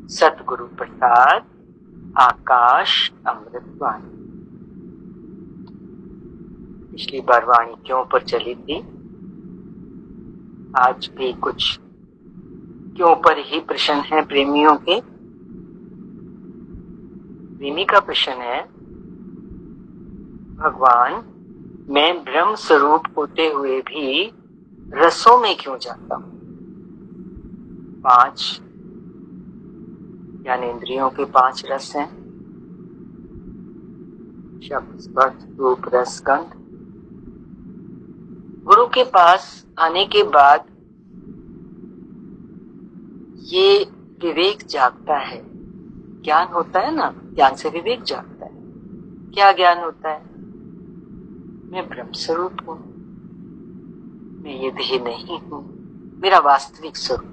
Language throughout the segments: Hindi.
सतगुरु प्रसाद आकाश अमृतवाणी। पिछली बार वाणी क्यों पर चली थी, आज भी कुछ क्यों पर ही प्रश्न है प्रेमियों के। प्रेमी का प्रश्न है, भगवान मैं ब्रह्म स्वरूप होते हुए भी रसों में क्यों जाता हूं। 5 ज्ञानेंद्रियों के 5 रस हैं, शब्द स्पर्श रूप रस गंध। गुरु के पास आने के बाद ये विवेक जागता है, ज्ञान होता है ना, ज्ञान से विवेक जागता है। क्या ज्ञान होता है? मैं ब्रह्म स्वरूप हूं, मैं ये देह नहीं हूं, मेरा वास्तविक स्वरूप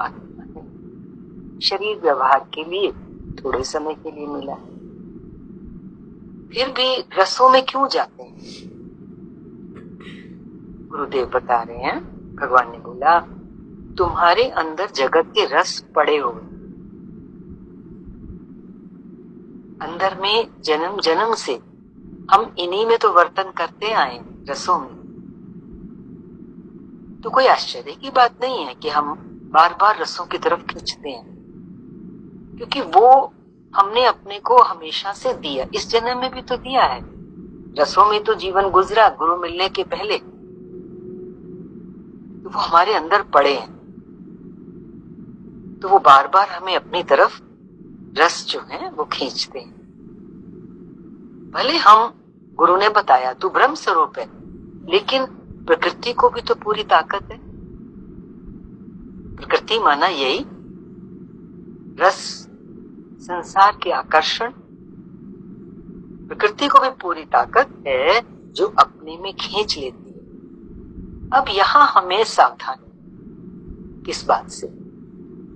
आत्मा है। शरीर व्यवहार के लिए थोड़े समय के लिए मिला, फिर भी रसों में क्यों जाते हैं? गुरुदेव बता रहे हैं, भगवान ने बोला तुम्हारे अंदर जगत के रस पड़े हुए, अंदर में जन्म जन्म से हम इन्हीं में तो वर्तन करते आए, रसों में। तो कोई आश्चर्य की बात नहीं है कि हम बार बार रसों की तरफ खींचते हैं, क्योंकि वो हमने अपने को हमेशा से दिया, इस जन्म में भी तो दिया है। रसों में तो जीवन गुजरा गुरु मिलने के पहले, तो वो हमारे अंदर पड़े हैं, तो वो बार बार हमें अपनी तरफ रस जो है वो खींचते हैं। भले हम, गुरु ने बताया तू ब्रह्म स्वरूप है, लेकिन प्रकृति को भी तो पूरी ताकत है। प्रकृति माना यही रस, संसार के आकर्षण। प्रकृति को भी पूरी ताकत है जो अपने में खींच लेती है। अब यहां हमें सावधान किस बात से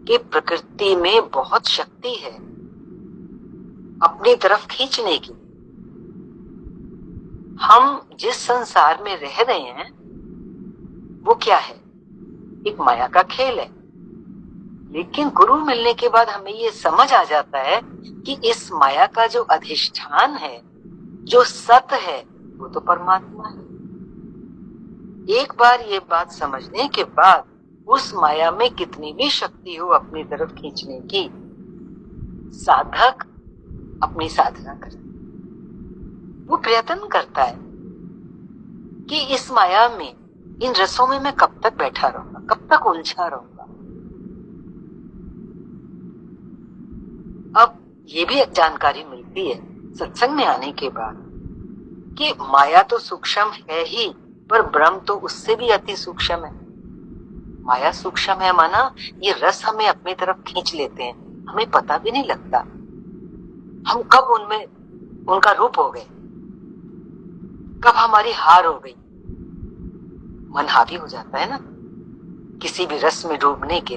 कि प्रकृति में बहुत शक्ति है अपनी तरफ खींचने की। हम जिस संसार में रह रहे हैं वो क्या है? एक माया का खेल है। लेकिन गुरु मिलने के बाद हमें ये समझ आ जाता है कि इस माया का जो अधिष्ठान है, जो सत है, वो तो परमात्मा है। एक बार ये बात समझने के बाद उस माया में कितनी भी शक्ति हो अपनी तरफ खींचने की, साधक अपनी साधना करता, वो प्रयत्न करता है कि इस माया में, इन रसों में मैं कब तक बैठा रहूंगा, कब तक उलझा रहूंगा। अब ये भी जानकारी मिलती है सत्संग में आने के बाद कि माया तो सूक्ष्म है ही, पर ब्रह्म तो उससे भी अति सूक्ष्म है। माया सूक्ष्म है माना ये रस हमें अपनी तरफ खींच लेते हैं, हमें पता भी नहीं लगता हम कब उनमें उनका रूप हो गए, कब हमारी हार हो गई। मन हावी हो जाता है ना किसी भी रस में डूबने के,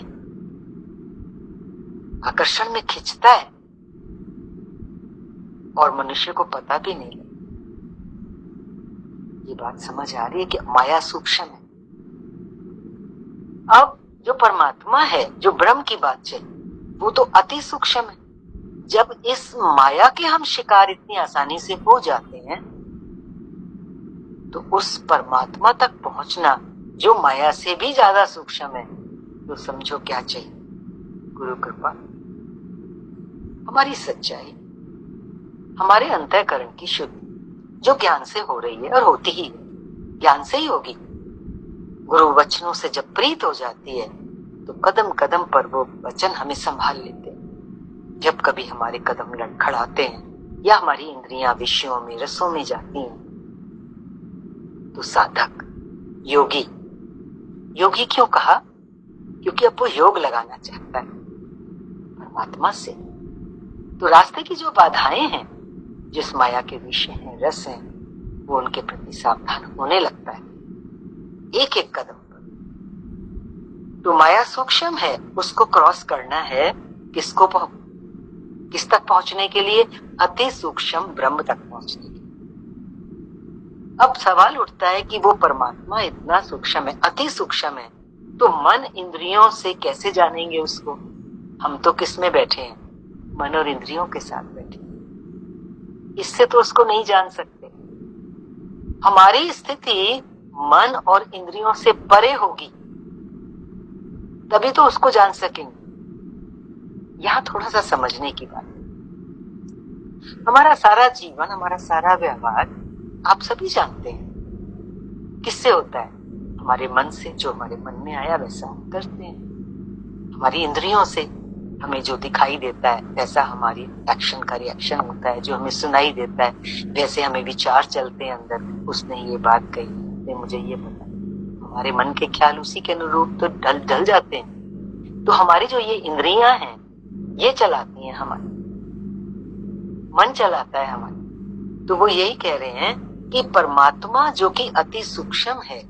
आकर्षण में खींचता है और मनुष्य को पता भी नहीं लगता। ये बात समझ आ रही है कि माया सूक्ष्म है। अब जो परमात्मा है, जो ब्रह्म की बात चली, वो तो अति सूक्ष्म है। जब इस माया के हम शिकार इतनी आसानी से हो जाते हैं, तो उस परमात्मा तक पहुंचना जो माया से भी ज्यादा सूक्ष्म है, तो समझो क्या चाहिए? गुरु कृपा, हमारी सच्चाई, हमारे अंतःकरण की शुद्धि, जो ज्ञान से हो रही है और होती ही ज्ञान से ही होगी। गुरु वचनों से जब प्रीत हो जाती है तो कदम कदम पर वो वचन हमें संभाल लेते हैं। जब कभी हमारे कदम लड़खड़ाते हैं या हमारी इंद्रियां विषयों में, रसों में जाती हैं, तो साधक, योगी, योगी क्यों कहा? क्योंकि अब वो योग लगाना चाहता है परमात्मा से। तो रास्ते की जो बाधाएं हैं, जिस माया के विषय हैं, रस हैं, वो उनके प्रति सावधान होने लगता है एक एक कदम पर। तो माया सूक्ष्म है, उसको क्रॉस करना है किसको, किस तक पहुंचने के लिए? अति सूक्ष्म ब्रह्म तक पहुंचने के लिए। अब सवाल उठता है कि वो परमात्मा इतना सूक्ष्म है, अति सूक्ष्म है, तो मन इंद्रियों से कैसे जानेंगे उसको? हम तो किस में बैठे हैं? मन और इंद्रियों के साथ बैठे। इससे तो उसको नहीं जान सकते। हमारी स्थिति मन और इंद्रियों से परे होगी, तभी तो उसको जान सकेंगे। यहां थोड़ा सा समझने की बात है। हमारा सारा जीवन, हमारा सारा व्यवहार आप सभी जानते हैं किससे होता है? हमारे मन से। जो हमारे मन में आया वैसा हम करते हैं। हमारी इंद्रियों से हमें जो दिखाई देता है वैसा हमारी एक्शन का रिएक्शन होता है। जो हमें सुनाई देता है वैसे हमें विचार चलते हैं अंदर, उसने ये बात कही, उसने मुझे ये बताया। हमारे मन के ख्याल उसी के अनुरूप तो ढल जाते हैं। तो हमारी जो ये इंद्रियां हैं ये चलाती हैं हमारी, मन चलाता है हमारी। तो वो यही कह रहे हैं कि परमात्मा जो कि अति सूक्ष्म है,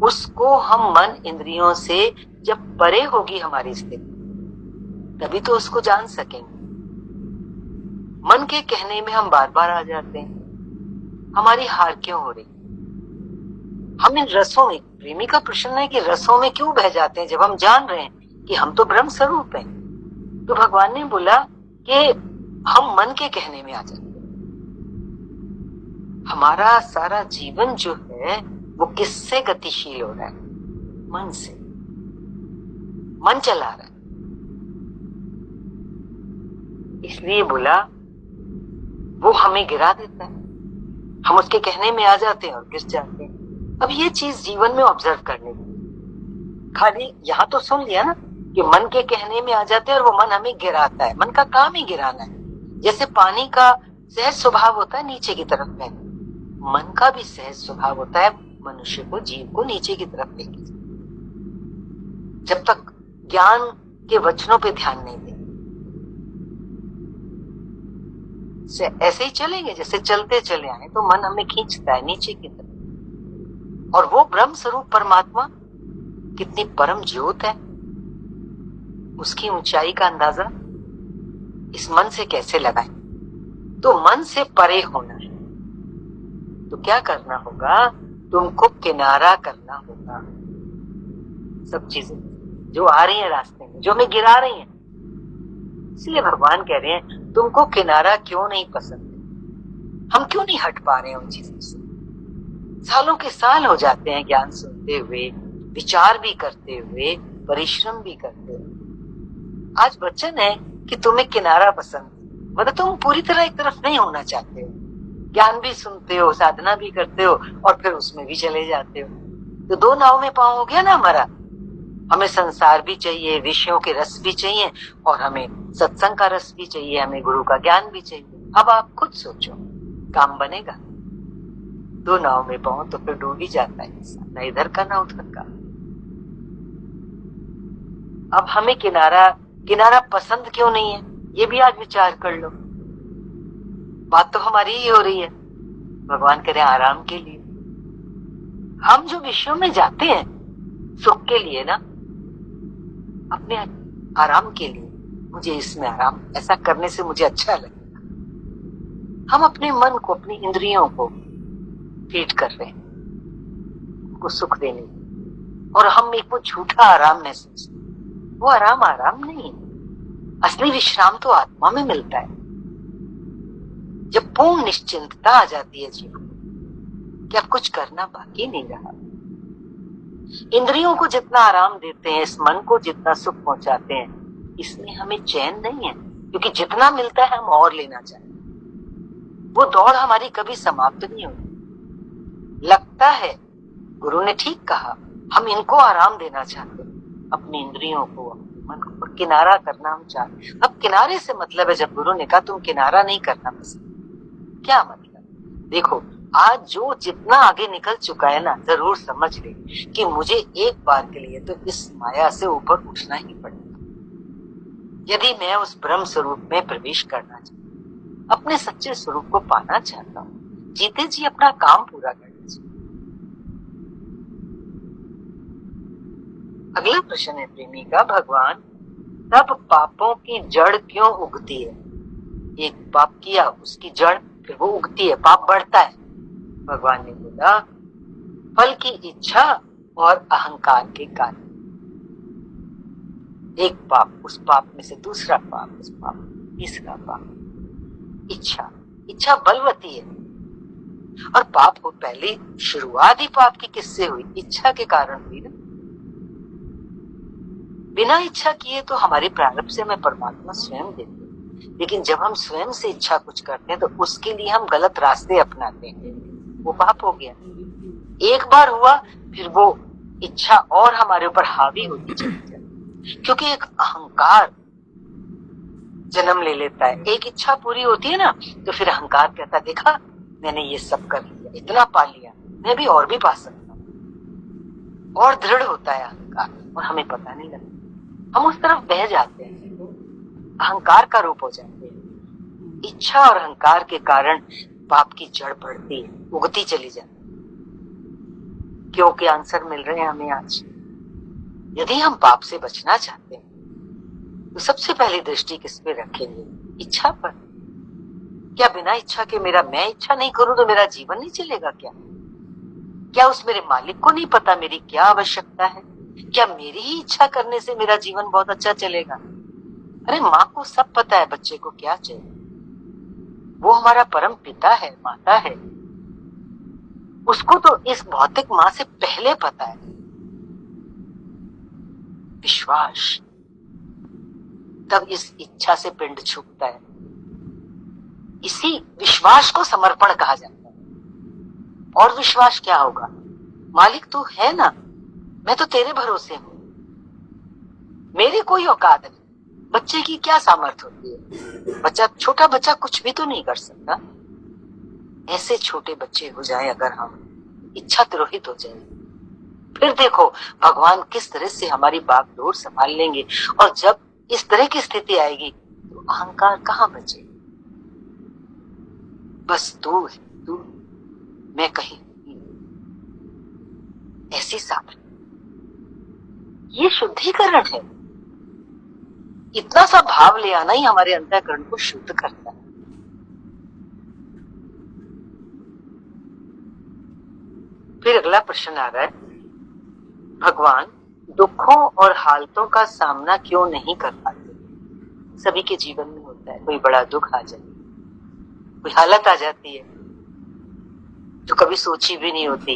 उसको हम मन इंद्रियों से जब परे होगी हमारी स्थिति, तभी तो उसको जान सकेंगे। मन के कहने में हम बार बार आ जाते हैं। हमारी हार क्यों हो रही? हम इन रसों में, प्रेमी का प्रश्न है कि रसों में क्यों बह जाते हैं जब हम जान रहे हैं कि हम तो ब्रह्म स्वरूप हैं। तो भगवान ने बोला कि हम मन के कहने में आ जाते हैं। हमारा सारा जीवन जो है वो किससे गतिशील हो रहा है? मन से। मन चला रहा है। इसलिए बोला वो हमें गिरा देता है, हम उसके कहने में आ जाते हैं और गिर जाते हैं। अब ये चीज जीवन में ऑब्जर्व करने की, खाली यहां तो सुन लिया ना कि मन के कहने में आ जाते हैं और वो मन हमें गिराता है। मन का काम ही गिराना है। जैसे पानी का सहज स्वभाव होता है नीचे की तरफ बहना, मन का भी सहज स्वभाव होता है मनुष्य को, जीव को नीचे की तरफ लेके। जब तक ज्ञान के वचनों पे ध्यान नहीं दें, ऐसे ही चलेंगे जैसे चलते चले आए, तो मन हमें खींचता है नीचे की तरफ। और वो ब्रह्म स्वरूप परमात्मा कितनी परम ज्योत है, उसकी ऊंचाई का अंदाजा इस मन से कैसे लगाएं? तो मन से परे होना है। तो क्या करना होगा? तुमको किनारा करना होगा सब चीजें जो आ रही है रास्ते में, जो हमें गिरा रही हैं। इसलिए भगवान कह रहे हैं तुमको किनारा क्यों नहीं पसंद है? हम क्यों नहीं हट पा रहे हैं उन चीजों से? सालों के साल हो जाते हैं ज्ञान सुनते हुए, विचार भी करते हुए, परिश्रम भी करते हुए। आज वचन है कि तुम्हें किनारा पसंद, मतलब तुम पूरी तरह एक तरफ नहीं होना चाहते हो। ज्ञान भी सुनते हो, साधना भी करते हो और फिर उसमें भी चले जाते हो। तो दो नाव में पाँव हो गया ना हमारा। हमें संसार भी चाहिए, विषयों के रस भी चाहिए और हमें सत्संग का रस भी चाहिए, हमें गुरु का ज्ञान भी चाहिए। अब आप खुद सोचो, काम बनेगा? दो नाव में पाँव तो फिर डूब ही जाता है इंसान, ना इधर का ना उधर का। अब हमें किनारा पसंद क्यों नहीं है? ये भी आज विचार कर लो। बात तो हमारी ही हो रही है। भगवान कह रहे हैं आराम के लिए। हम जो विषयों में जाते हैं सुख के लिए ना, अपने आराम के लिए, मुझे इसमें आराम, ऐसा करने से मुझे अच्छा लगेगा। हम अपने मन को, अपनी इंद्रियों को फीड कर रहे हैं, उनको सुख देने, और हम एक वो झूठा आराम महसूस। वो आराम नहीं है। असली विश्राम तो आत्मा में मिलता है, जब पूर्ण निश्चिंतता आ जाती है जीवन कि अब कुछ करना बाकी नहीं रहा। इंद्रियों को जितना आराम देते हैं, इस मन को जितना सुख पहुंचाते हैं, इसमें हमें चैन नहीं है, क्योंकि जितना मिलता है हम और लेना चाहते हैं। वो दौड़ हमारी कभी समाप्त नहीं होती। लगता है गुरु ने ठीक कहा, हम इनको आराम देना चाहते हैं, अपनी इंद्रियों को, अपने मन को, और किनारा करना हम चाहते हैं। अब किनारे से मतलब है, जब गुरु ने कहा तुम किनारा नहीं करना पसंद, क्या मतलब? देखो, आज जो जितना आगे निकल चुका है ना, जरूर समझ ले कि मुझे एक बार के लिए तो इस माया से ऊपर उठना ही पड़ेगा। यदि मैं उस ब्रह्म स्वरूप में प्रवेश करना चाहता हूं, अपने सच्चे स्वरूप को पाना चाहता हूं, जीते जी अपना काम पूरा करना चाहिए। अगला प्रश्न है प्रेमी का, भगवान सब पापों की जड़ क्यों उगती है? एक पाप किया, उसकी जड़ फिर वो उगती है, पाप बढ़ता है। भगवान ने बोला फल की इच्छा और अहंकार के कारण। एक पाप, उस पाप में से दूसरा पाप, उस पाप तीसरा पाप। इच्छा बलवती है। और पाप को पहली शुरुआत ही पाप की किससे हुई? इच्छा के कारण हुई ना। बिना इच्छा किए तो हमारी प्रारब्ध से हमें परमात्मा स्वयं देते हैं, लेकिन जब हम स्वयं से इच्छा कुछ करते हैं तो उसके लिए हम गलत रास्ते अपनाते हैं, वो पाप हो गया। एक बार हुआ, फिर वो इच्छा और हमारे ऊपर हावी होती चली जाती, क्योंकि एक अहंकार जन्म ले लेता है। एक इच्छा पूरी होती है ना, तो फिर अहंकार कहता है, देखा मैंने ये सब कर लिया, इतना पा लिया, मैं भी और भी पा सकता हूँ। और दृढ़ होता है अहंकार, और हमें पता नहीं लगता, हम उस तरफ बह जाते हैं, अहंकार का रूप हो जाते हैं। इच्छा और अहंकार के कारण पाप की जड़ बढ़ती है, उगती चली जाती है। क्योंकि आंसर मिल रहे हैं हमें आज। यदि हम पाप से बचना चाहते हैं तो सबसे पहली दृष्टि किस पे रखेंगे? इच्छा पर। क्या बिना इच्छा के मैं इच्छा नहीं करूं तो मेरा जीवन नहीं चलेगा क्या उस मेरे मालिक को नहीं पता मेरी क्या आवश्यकता है? क्या मेरी ही इच्छा करने से मेरा जीवन बहुत अच्छा चलेगा? अरे माँ को सब पता है बच्चे को क्या चाहिए, वो हमारा परम पिता है, माता है, उसको तो इस भौतिक माँ से पहले पता है। विश्वास, तब इस इच्छा से पिंड छूटता है। इसी विश्वास को समर्पण कहा जाता है। और विश्वास क्या होगा? मालिक तू है ना, मैं तो तेरे भरोसे हूं, मेरी कोई औकात नहीं। बच्चे की क्या सामर्थ्य होती है? छोटा बच्चा कुछ भी तो नहीं कर सकता। ऐसे छोटे बच्चे हो जाए अगर हम, इच्छा द्रोहित हो जाए, फिर देखो भगवान किस तरह से हमारी बागडोर संभाल लेंगे। और जब इस तरह की स्थिति आएगी तो अहंकार कहाँ बचे? बस तू है, तू, मैं कहीं ऐसी सामर्थ्य। ये शुद्धिकरण है। इतना सा भाव ले आना ही हमारे अंतःकरण को शुद्ध करता है। फिर अगला प्रश्न आ रहा है, भगवान दुखों और हालतों का सामना क्यों नहीं कर पाते? सभी के जीवन में होता है, कोई बड़ा दुख आ जाए, कोई हालत आ जाती है जो कभी सोची भी नहीं होती,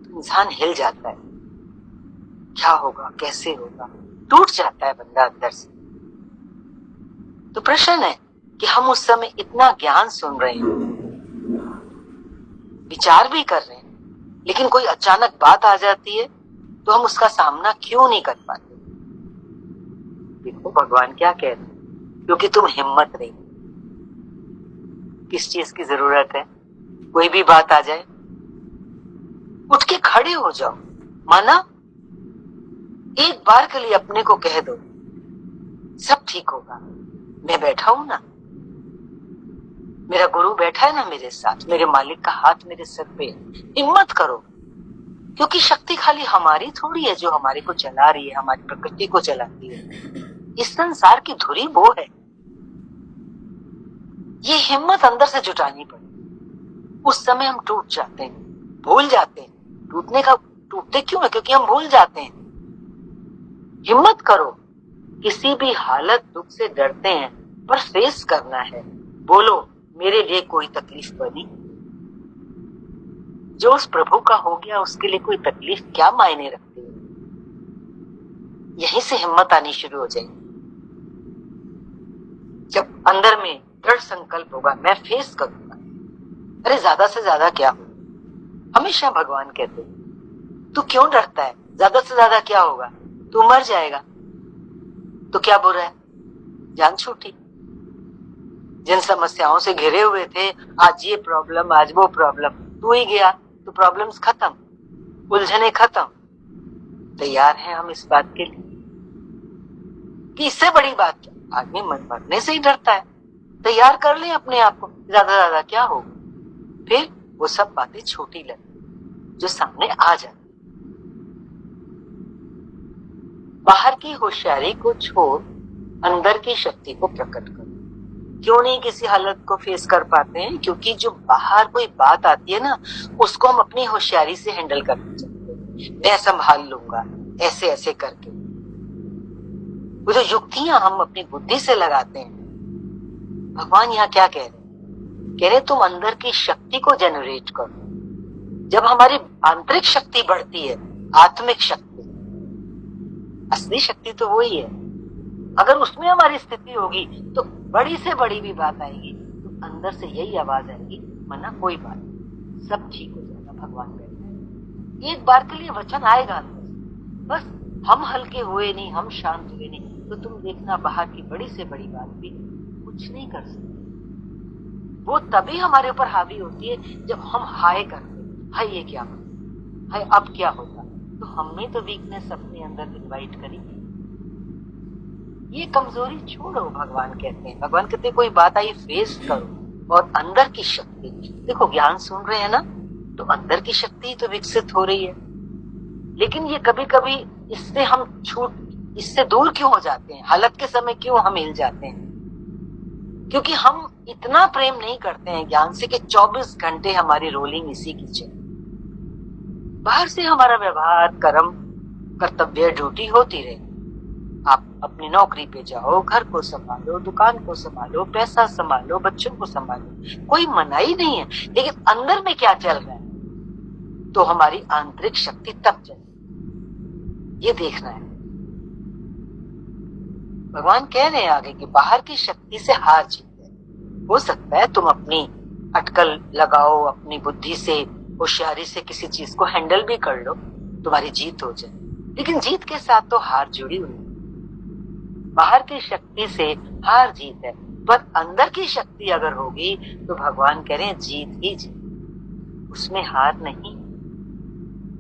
इंसान हिल जाता है, क्या होगा, कैसे होगा, टूट जाता है बंदा अंदर से। तो प्रश्न है कि हम उस समय इतना ज्ञान सुन रहे हैं, विचार भी कर रहे हैं, लेकिन कोई अचानक बात आ जाती है तो हम उसका सामना क्यों नहीं कर पाते? देखो भगवान क्या कह रहे हैं, क्योंकि तुम हिम्मत नहीं। किस चीज की जरूरत है? कोई भी बात आ जाए, उठ के खड़े हो जाओ, माना एक बार के लिए अपने को कह दो सब ठीक होगा, मैं बैठा हूं ना, मेरा गुरु बैठा है ना मेरे साथ, मेरे मालिक का हाथ मेरे सर पे। हिम्मत करो, क्योंकि शक्ति खाली हमारी थोड़ी है जो हमारे को चला रही है, हमारी प्रकृति को चलाती है। इस संसार की धुरी वो है। ये हिम्मत अंदर से जुटानी पड़ेगी। उस समय हम टूट जाते हैं, भूल जाते हैं। टूटते क्यों है? क्योंकि हम भूल जाते हैं। हिम्मत करो, किसी भी हालत दुख से डरते हैं पर फेस करना है। बोलो मेरे लिए कोई तकलीफ बनी? जो उस प्रभु का हो गया उसके लिए कोई तकलीफ क्या मायने रखती है? यहीं से हिम्मत आनी शुरू हो जाएगी। जब अंदर में दृढ़ संकल्प होगा, मैं फेस करूंगा। अरे ज्यादा से ज्यादा क्या हो? हमेशा भगवान कहते तू क्यों डरता है? ज्यादा से ज्यादा क्या होगा? तू मर जाएगा तो क्या बुरा है? जान छूटी। जिन समस्याओं से घिरे हुए थे, आज ये प्रॉब्लम, आज वो प्रॉब्लम, तू ही गया तो प्रॉब्लम्स खत्म, उलझने खत्म। तैयार हैं हम इस बात के लिए कि इससे बड़ी बात क्या? आदमी मरने से ही डरता है। तैयार कर ले अपने आप को, ज्यादा ज्यादा क्या हो? फिर वो सब बातें छोटी लगती जो सामने आ जाती। बाहर की होशियारी को छोड़ अंदर की शक्ति को प्रकट करो। क्यों नहीं किसी हालत को फेस कर पाते हैं? क्योंकि जो बाहर कोई बात आती है ना, उसको हम अपनी होशियारी से हैंडल करना चाहते हैं। मैं संभाल लूंगा, ऐसे ऐसे करके। वो जो युक्तियां हम अपनी बुद्धि से लगाते हैं, भगवान यहाँ क्या कह रहे? कह रहे तुम अंदर की शक्ति को जनरेट करो। जब हमारी आंतरिक शक्ति बढ़ती है, आत्मिक शक्ति, असली शक्ति तो वही है, अगर उसमें हमारी स्थिति होगी तो बड़ी से बड़ी भी बात आएगी तो अंदर से यही आवाज आएगी, मना कोई बात नहीं, सब ठीक हो जाएगा। भगवान कहते हैं एक बार के लिए वचन आएगा अंदर, बस हम हल्के हुए नहीं, हम शांत हुए नहीं, तो तुम देखना बाहर की बड़ी से बड़ी बात भी कुछ नहीं कर सकते। वो तभी हमारे ऊपर हावी होती है जब हम हाय करते, हाय ये क्या होता, हाय अब क्या होता। तो हमने तो वीकनेस अपने अंदर इन्वाइट करी, ये कमजोरी छोड़ो। भगवान कहते हैं, भगवान कहते हैं कोई बात आई फेस करो और अंदर की शक्ति देखो। ज्ञान सुन रहे हैं ना, तो अंदर की शक्ति तो विकसित हो रही है, लेकिन ये कभी कभी इससे हम इससे दूर क्यों हो जाते हैं, हालत के समय क्यों हम हिल जाते हैं? क्योंकि हम इतना प्रेम नहीं करते हैं ज्ञान से कि 24 घंटे हमारी रोलिंग इसी की चले। बाहर से हमारा व्यवहार, कर्म, कर्तव्य, ड्यूटी होती रहे। आप अपनी नौकरी पे जाओ, घर को संभालो, दुकान को संभालो, पैसा संभालो, बच्चों को संभालो, कोई मनाही नहीं है। लेकिन अंदर में क्या चल रहा है, तो हमारी आंतरिक शक्ति तब चले, ये देखना है। भगवान कह रहे हैं आगे कि बाहर की शक्ति से हार जीत है। हो सकता है तुम अपनी अटकल लगाओ, अपनी बुद्धि से, होशियारी से किसी चीज को हैंडल भी कर लो, तुम्हारी जीत हो जाए, लेकिन जीत के साथ तो हार जुड़ी हुई। बाहर की शक्ति से हार जीत है, पर अंदर की शक्ति अगर होगी तो भगवान कह रहे हैं जीत ही जीत, उसमें हार नहीं।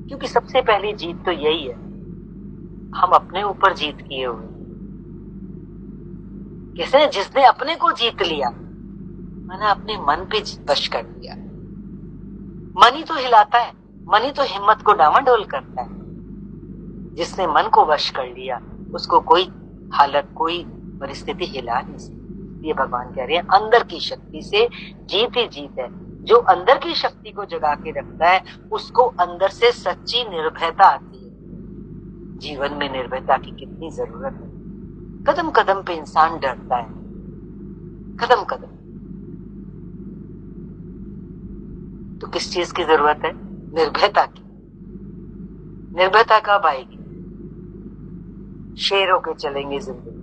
क्योंकि सबसे पहली जीत तो यही है, हम अपने ऊपर जीत किए हुए। कैसे? जिसने अपने को जीत लिया, मैंने अपने मन पे वश कर लिया। मन ही तो हिलाता है, मन ही तो हिम्मत को डामाडोल करता है। जिसने मन को वश कर लिया उसको कोई हालत, कोई परिस्थिति हिला नहीं सकती। ये भगवान कह रहे हैं अंदर की शक्ति से जीत ही जीत है। जो अंदर की शक्ति को जगा के रखता है उसको अंदर से सच्ची निर्भयता आती है। जीवन में निर्भयता की कितनी जरूरत है। कदम कदम पे इंसान डरता है, कदम कदम। तो किस चीज की जरूरत है? निर्भयता की। निर्भयता कब आएगी? शेर होके चलेंगे जिंदगी।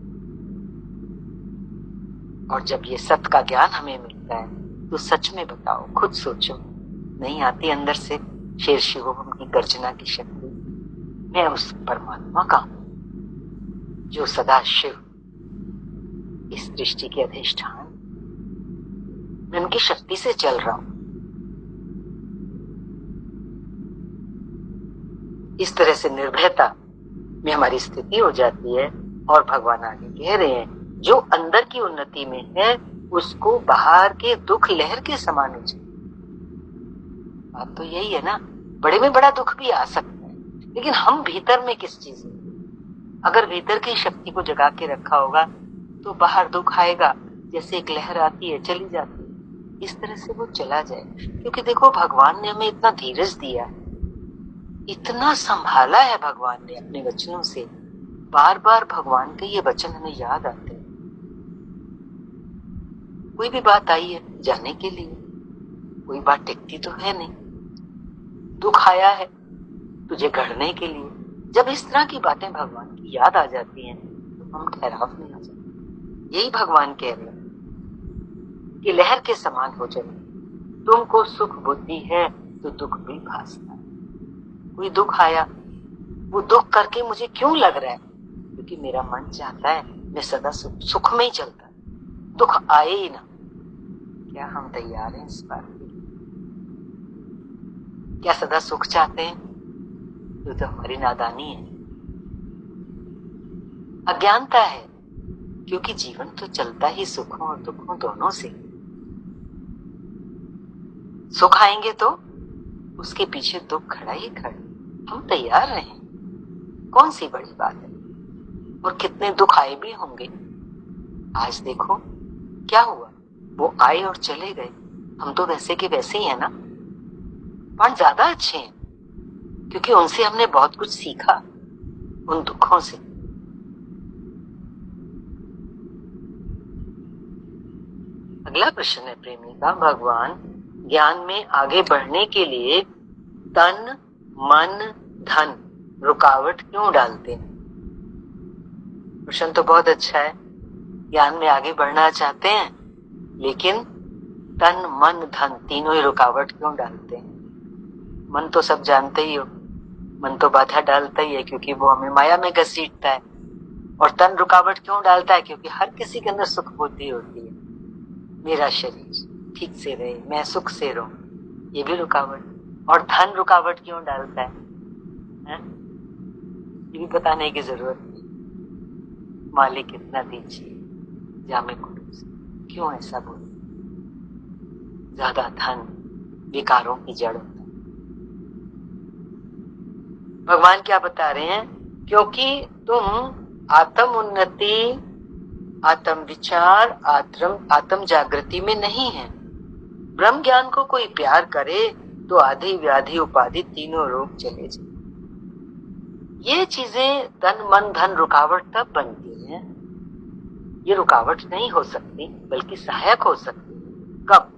और जब ये सत्य का ज्ञान हमें मिलता है तो सच में बताओ, खुद सोचो, नहीं आती अंदर से शेर शिवोहम की गर्जना की शक्ति? मैं उस परमात्मा का हूं जो सदा शिव, इस सृष्टि के अधिष्ठान, मैं उनकी शक्ति से चल रहा हूं। इस तरह से निर्भयता में हमारी स्थिति हो जाती है। और भगवान आगे कह रहे हैं जो अंदर की उन्नति में है उसको बाहर के दुख लहर के समान हो जाए। बात तो यही है ना, बड़े में बड़ा दुख भी आ सकता है, लेकिन हम भीतर में किस चीज में, अगर भीतर की शक्ति को जगा के रखा होगा तो बाहर दुख आएगा, जैसे एक लहर आती है चली जाती है, इस तरह से वो चला जाए। क्योंकि देखो भगवान ने हमें इतना धीरज दिया है, इतना संभाला है भगवान ने अपने वचनों से। बार बार भगवान के ये वचन हमें याद आते हैं। कोई भी बात आई है जाने के लिए, कोई बात टिकती तो है नहीं। दुख आया है तुझे गढ़ने के लिए। जब इस तरह की बातें भगवान की याद आ जाती हैं तो हम ठहराव में आ जाते। यही भगवान कह रहे हैं कि लहर के समान हो जाए। तुमको सुख बुद्धि है तो दुख भी भासता है। कोई दुख आया, वो दुख करके मुझे क्यों लग रहा है? क्योंकि मेरा मन चाहता है मैं सदा सुख में ही चलता, दुख आए ही ना। क्या हम तैयार हैं इस बात के लिए? क्या सदा सुख चाहते हैं? तो हमारी नादानी है, अज्ञानता है। क्योंकि जीवन तो चलता ही सुखों और दुखों दोनों से। सुख आएंगे तो उसके पीछे दुख खड़ा ही खड़ा। हम तैयार रहें, कौन सी बड़ी बात है। और कितने दुख आए भी होंगे। आज देखो क्या हुआ, वो आए और चले गए। हम तो वैसे के वैसे ही है ना, पर ज्यादा अच्छे हैं क्योंकि उनसे हमने बहुत कुछ सीखा। उन दुखों से। अगला प्रश्न है प्रेमी का, भगवान ज्ञान में आगे बढ़ने के लिए तन मन धन रुकावट क्यों डालते हैं? प्रश्न तो बहुत अच्छा है। ज्ञान में आगे बढ़ना चाहते हैं, लेकिन तन मन धन तीनों ही रुकावट क्यों डालते हैं? मन तो सब जानते ही हो, मन तो बाधा डालता ही है, क्योंकि वो हमें माया में घसीटता है। और तन रुकावट क्यों डालता है? क्योंकि हर किसी के अंदर सुख बुद्धि होती है, मेरा शरीर ठीक से रहे, मैं सुख से रहूं, ये भी रुकावट। और धन रुकावट क्यों डालता है? ये भी बताने की जरूरत नहीं। मालिक इतना दीजिए, जामे कुटुंब से, क्यों ऐसा बोल? ज्यादा धन विकारों की जड़ होता है। भगवान क्या बता रहे हैं? क्योंकि तुम आत्म उन्नति, आत्म विचार, आत्म जागृति में नहीं है। ब्रह्म ज्ञान को कोई प्यार करे तो आधि व्याधि उपाधि तीनों रोग चले जाए। ये चीजें तन मन धन रुकावट तब बनती हैं, ये रुकावट नहीं हो सकती बल्कि सहायक हो सकती है। कब?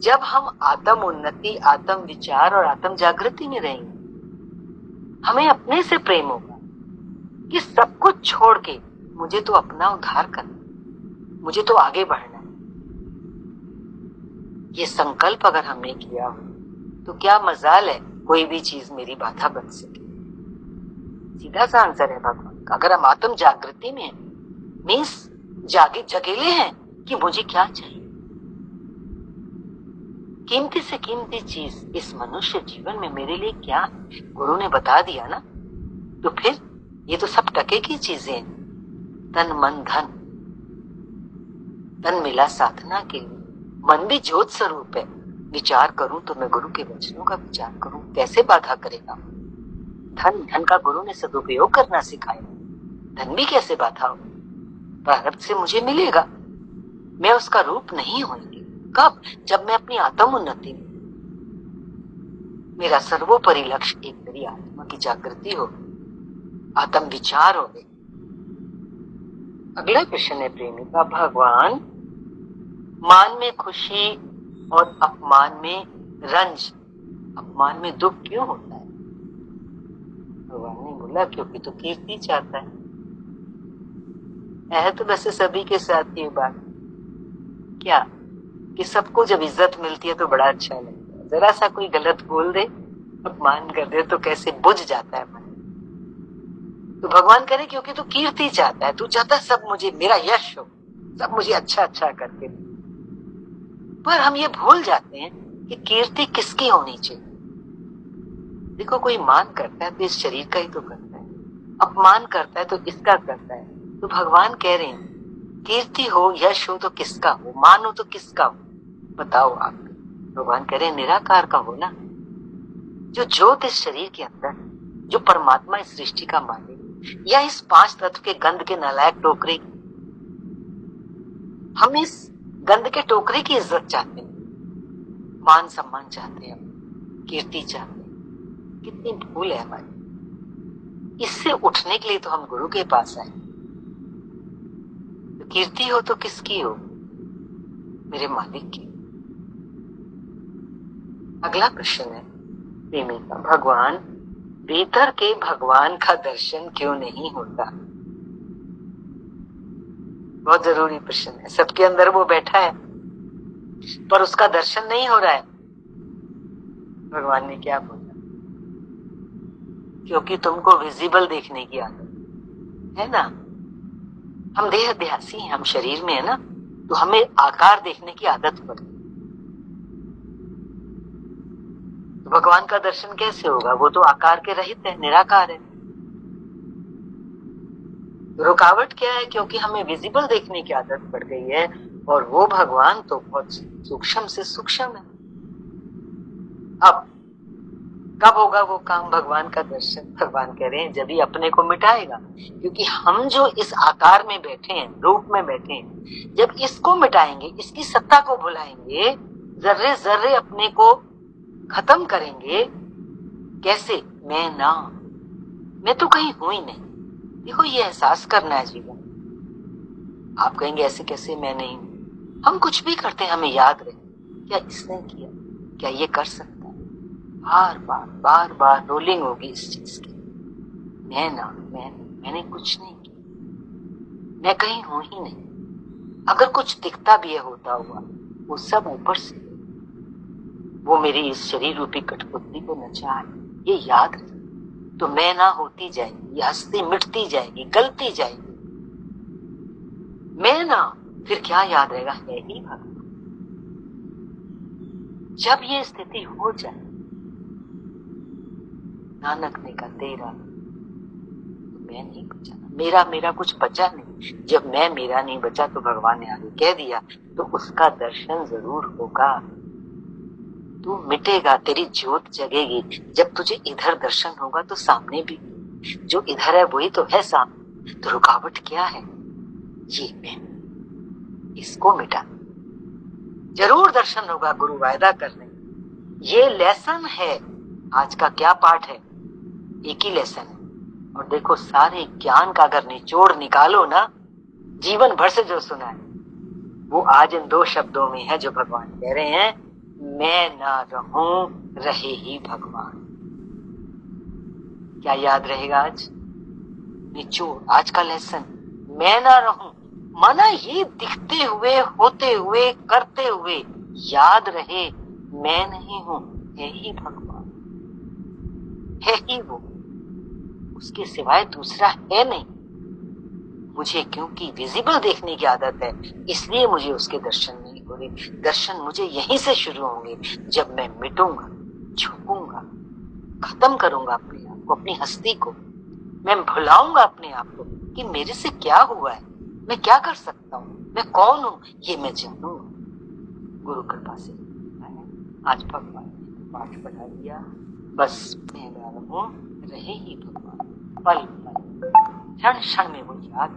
जब हम आत्म उन्नति, आत्म विचार और आत्म जागृति में रहेंगे। हमें अपने से प्रेम होगा कि सब कुछ छोड़ के मुझे तो अपना उद्धार करना, मुझे तो आगे बढ़ना है। ये संकल्प अगर हमने किया हो तो क्या मजाल है कोई भी चीज मेरी बाधा बन सके। सीधा सा आंसर है भगवान का। अगर हम आत्म जागृति में मीन्स जगेले हैं कि मुझे क्या चाहिए, कीमती से कीमती चीज इस मनुष्य जीवन में मेरे लिए क्या है, गुरु ने बता दिया ना, तो फिर ये तो सब टके की चीजें, तन मन धन। तन मिला साधना के लिए, मन भी ज्योत स्वरूप है। विचार करूं तो मैं गुरु के वचनों का विचार करूं, कैसे बाधा करेगा? धन का गुरु ने सदुपयोग करना सिखाया, धन भी कैसे बाधा हो? प्रारब्ध से मुझे मिलेगा, मैं उसका रूप नहीं होंगी। कब? जब मैं अपनी आत्म उन्नति में, मेरा सर्वोपरि लक्ष्य एक मेरी आत्मा की जागृति हो, आत्म विचार हो गए। अगला प्रश्न है प्रेमी का, भगवान मान में खुशी और अपमान में रंज, अपमान में दुख क्यों होता है? भगवान ने बोला क्योंकि तो कीर्ति चाहता है तो वैसे सभी के साथ ये बात क्या कि सबको जब इज्जत मिलती है तो बड़ा अच्छा लगता है, जरा सा कोई गलत बोल दे, अपमान कर दे तो कैसे बुझ जाता है मन। तो भगवान करे क्योंकि तू कीर्ति चाहता है, तू चाहता है सब मुझे, मेरा यश हो, सब मुझे अच्छा अच्छा करके। पर हम ये भूल जाते हैं कि कीर्ति किसकी होनी चाहिए। देखो, कोई मान करता है तो इस शरीर का ही तो करता है, अपमान करता है तो इसका करता है। तो भगवान कह रहे हैं कीर्ति हो, यश हो तो किसका हो, मान हो तो किसका हो, बताओ आप। भगवान कह रहे हैं निराकार का हो ना, जो ज्योत इस शरीर के अंदर, जो परमात्मा इस सृष्टि का मालिक, या इस पांच तत्व के गंध के नालायक टोकरे। हम इस गंध के टोकरे की इज्जत चाहते हैं, मान सम्मान चाहते हैं, कीर्ति चाहते हैं। कितनी भूल है हमारी। इससे उठने के लिए तो हम गुरु के पास आए। तो कीर्ति हो तो किसकी हो? मेरे मालिक की। अगला प्रश्न है प्रेमी का, भगवान भीतर के भगवान का दर्शन क्यों नहीं होता? बहुत जरूरी प्रश्न है। सबके अंदर वो बैठा है पर उसका दर्शन नहीं हो रहा है। भगवान ने क्या बोला? क्योंकि तुमको विजिबल देखने की आदत है ना। हम देहाध्यासी हैं, हम शरीर में है ना, तो हमें आकार देखने की आदत पड़ी। तो भगवान का दर्शन कैसे होगा? वो तो आकार के रहित है, निराकार है। रुकावट क्या है? क्योंकि हमें विजिबल देखने की आदत पड़ गई है, और वो भगवान तो बहुत सूक्ष्म से सूक्ष्म है। अब कब होगा वो काम, भगवान का दर्शन? भगवान कह रहे हैं जब ही अपने को मिटाएगा। क्योंकि हम जो इस आकार में बैठे हैं, रूप में बैठे हैं, जब इसको मिटाएंगे, इसकी सत्ता को भुलाएंगे, जर्रे जर्रे अपने को खत्म करेंगे। कैसे? मैं तो कहीं हूं ही नहीं, देखो, ये एहसास करना है जीवन। आप कहेंगे ऐसे कैसे, मैं नहीं हूं। हम कुछ भी करते हैं, हमें याद रहे क्या इसने किया, क्या ये कर सकता है। बार बार बार बार रोलिंग होगी इस चीज की। मैंने कुछ नहीं किया, मैं कहीं हूं ही नहीं। अगर कुछ दिखता भी है होता हुआ, वो सब ऊपर से, वो मेरी इस शरीर रूपी कठपुतली को नचा है, ये याद रहे तो मैं ना होती जाएगी, ये हस्ती मिटती जाएगी, गलती जाएगी। मैं ना, फिर क्या याद रहेगा, है ही भगवान। जब ये स्थिति हो जाए, नानक ने कहा तेरा तो मैं नहीं बचा, मेरा कुछ बचा नहीं। जब मैं मेरा नहीं बचा तो भगवान ने आगे कह दिया, तो उसका दर्शन जरूर होगा। तू मिटेगा, तेरी ज्योत जगेगी। जब तुझे इधर दर्शन होगा तो सामने भी, जो इधर है वही तो है सामने। तो रुकावट क्या है, ये मैं, इसको मिटा जरूर दर्शन होगा, गुरु वायदा कर रहे। ये लेसन है आज का। क्या पाठ है, एक ही लेसन है। और देखो, सारे ज्ञान का अगर निचोड़ निकालो ना, जीवन भर से जो सुना है, वो आज इन 2 शब्दों में है, जो भगवान कह रहे हैं, मैं ना रहूं, रहे ही भगवान। क्या याद रहेगा आज निचोड़, आज का लेसन, मैं ना रहूं, माना ये दिखते हुए, होते हुए, करते हुए याद रहे, मैं नहीं हूं, है ही भगवान, है ही वो, उसके सिवाय दूसरा है नहीं। मुझे क्योंकि विजिबल देखने की आदत है, इसलिए मुझे उसके दर्शन नहीं हो रहे। दर्शन मुझे यहीं से शुरू होंगे, जब मैं मिटूंगा, झुकूंगा, खत्म करूंगा अपने आप को, अपनी हस्ती को। मैं भुलाऊंगा अपने आप को कि मेरे से क्या हुआ है, मैं क्या कर सकता हूँ, मैं कौन हूं, ये मैं जानूंगा। गुरु कृपा से आज भगवान ने पाठ पढ़ा दिया। बस मैं रहूं, रहे ही भगवान, पल पल, क्षण क्षण में वो याद